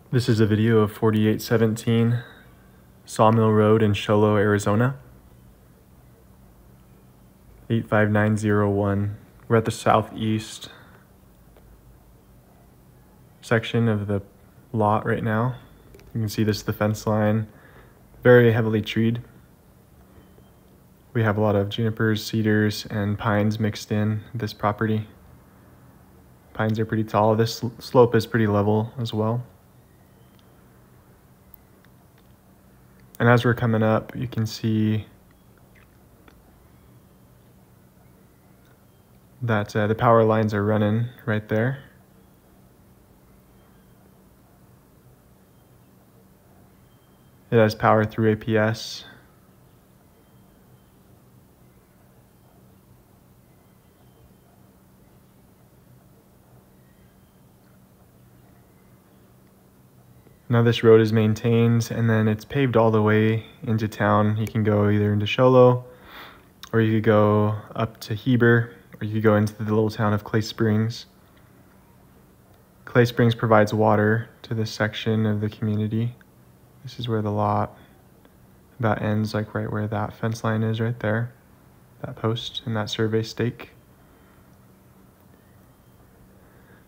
This is a video of 4817 Sawmill Road in Show Low, Arizona. 85901. We're at the southeast section of the lot right now. You can see this is the fence line, very heavily treed. We have a lot of junipers, cedars, and pines mixed in this property. Pines are pretty tall. This slope is pretty level as well. And as we're coming up, you can see that the power lines are running right there. It has power through APS. Now this road is maintained, and then it's paved all the way into town. You can go either into Show Low, or you could go up to Heber, or you could go into the little town of Clay Springs. Clay Springs provides water to this section of the community. This is where the lot about ends, like right where that fence line is right there, that post and that survey stake.